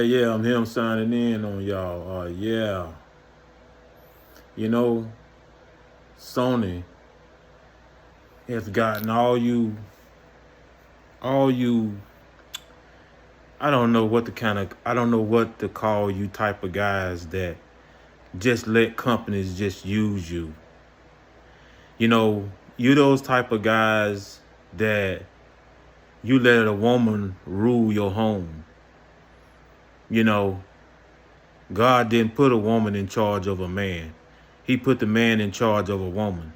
Yeah. I'm him signing in on y'all. Yeah. You know, Sony has gotten all you. I don't know what to call you type of guys that just let companies just use you. You know, you those type of guys that you let a woman rule your home. You know, God didn't put a woman in charge of a man. He put the man in charge of a woman.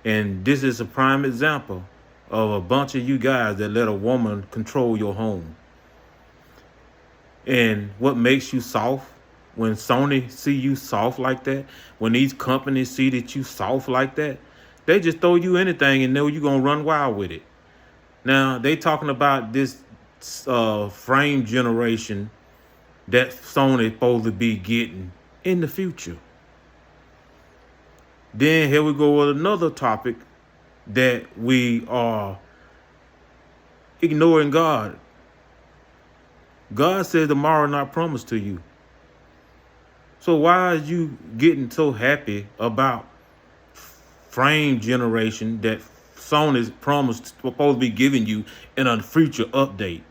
And this is a prime example of a bunch of you guys that let a woman control your home. And what makes you soft? When Sony see you soft like that, when these companies see that you soft like that, they just throw you anything and know you're going to run wild with it. Now, they talking about this frame generation that Sony supposed to be getting in the future. Then here we go with another topic that we are ignoring God. God said tomorrow not promised to you. So why are you getting so happy about frame generation that Sony's supposed to be giving you in a future update?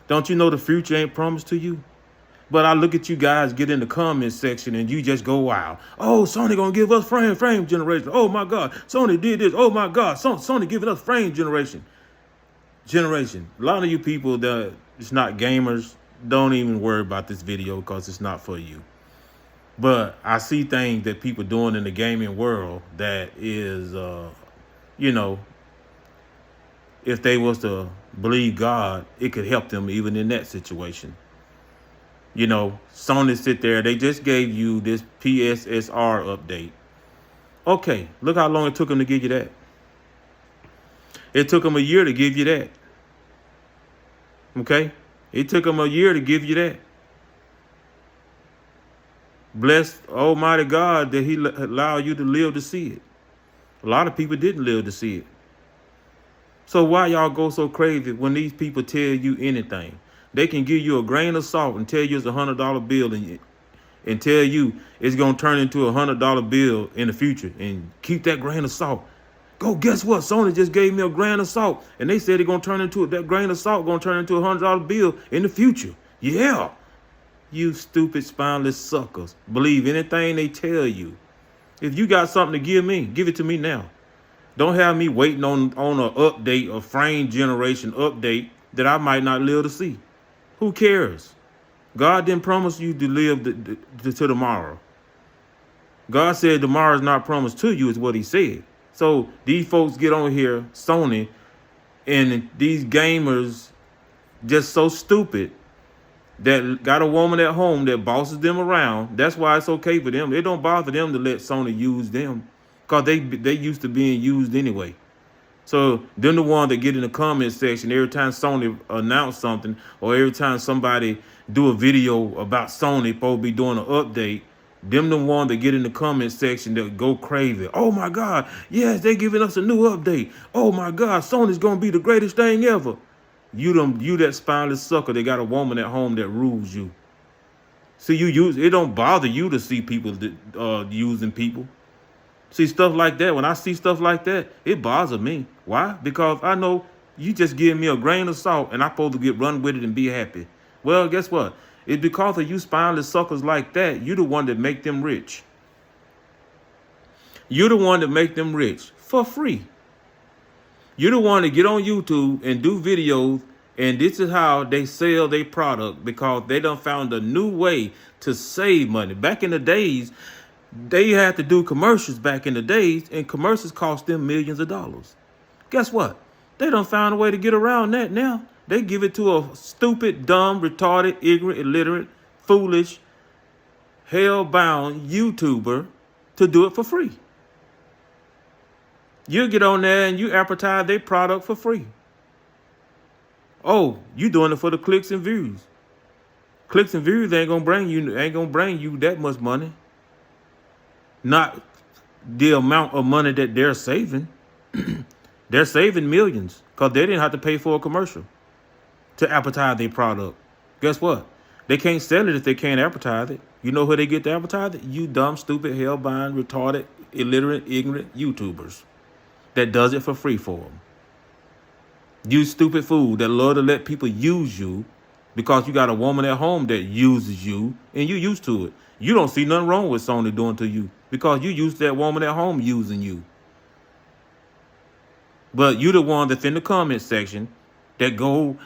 Don't you know the future ain't promised to you? But I look at you guys get in the comment section and you just go wild. Oh, Sony gonna give us frame generation. Oh my God, Sony did this. Oh my God, Sony giving us frame generation. A lot of you people that it's not gamers, don't even worry about this video because it's not for you. But I see things that people doing in the gaming world that is, you know, if they was to believe God, it could help them even in that situation. You know, Sony sit there, they just gave you this PSSR update. Okay, look how long it took them to give you that. It took them a year to give you that. Okay? It took them a year to give you that. Bless Almighty God that He allowed you to live to see it. A lot of people didn't live to see it. So why y'all go so crazy when these people tell you anything? They can give you a grain of salt and tell you it's $100 bill and tell you it's going to turn into $100 bill in the future and keep that grain of salt. Go, guess what? Sony just gave me a grain of salt and they said it's going to turn into that grain of salt going to turn into a $100 bill in the future. Yeah. You stupid, spineless suckers. Believe anything they tell you. If you got something to give me, give it to me now. Don't have me waiting on an update, a frame generation update that I might not live to see. Who cares? God didn't promise you to live to tomorrow. God said tomorrow is not promised to you is what He said. So these folks get on here, Sony, and these gamers just so stupid that got a woman at home that bosses them around. That's why it's okay for them. It don't bother them to let Sony use them because they used to being used anyway. So them the one that get in the comment section every time Sony announce something or every time somebody do a video about Sony supposed to be doing an update. Them the one that get in the comment section that go crazy. Oh my God, yes, they giving us a new update. Oh my God, Sony's gonna be the greatest thing ever. You that spineless sucker that got a woman at home that rules you. See, it don't bother you to see people using people. See stuff like that. When I see stuff like that, it bothers me. Why? Because I know you just give me a grain of salt and I'm supposed to run with it and be happy. Well, guess what? It's because of you spineless suckers like that, you the one that make them rich. You're the one that make them rich for free. You're the one that get on YouTube and do videos, and this is how they sell their product because they done found a new way to save money. Back in the days, they had to do commercials back in the days, and commercials cost them millions of dollars. Guess what? They done found a way to get around that now. They give it to a stupid, dumb, retarded, ignorant, illiterate, foolish, hell-bound YouTuber to do it for free. You get on there and you advertise their product for free. Oh, you doing it for the clicks and views. Clicks and views ain't gonna bring you that much money. Not the amount of money that they're saving. They're saving millions because they didn't have to pay for a commercial to advertise their product. Guess what? They can't sell it if they can't advertise it. You know who they get to advertise it? You dumb, stupid, hellbound, retarded, illiterate, ignorant YouTubers that does it for free for them. You stupid fool that love to let people use you because you got a woman at home that uses you and you used to it. You don't see nothing wrong with Sony doing to you because you used that woman at home using you. But you the one that's in the comment section that go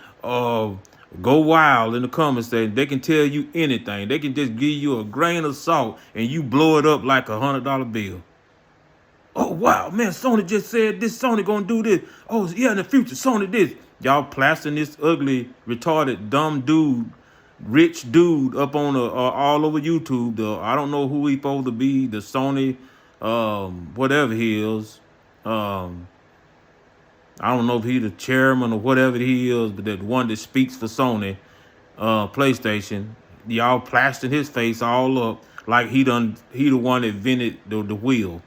wild in the comment section. They can tell you anything. They can just give you a grain of salt and you blow it up like $100 bill. Oh, wow, man, Sony just said this. Sony gonna do this. Oh, yeah, in the future, Sony this. Y'all plastering this ugly, retarded, dumb dude, rich dude up on all over YouTube. I don't know who he supposed to be, the Sony, whatever he is. I don't know if he's the chairman or whatever he is, but that one that speaks for Sony, PlayStation. Y'all plastering his face all up like he the one that invented the wheel.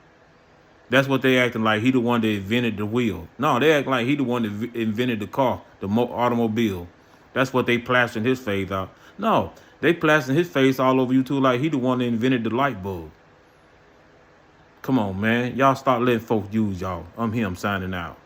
That's what they acting like. He the one that invented the wheel. No, they act like he the one that invented the car, the automobile. That's what they plastering his face out. No, they plastering his face all over YouTube like he the one that invented the light bulb. Come on, man. Y'all start letting folks use y'all. I'm him signing out.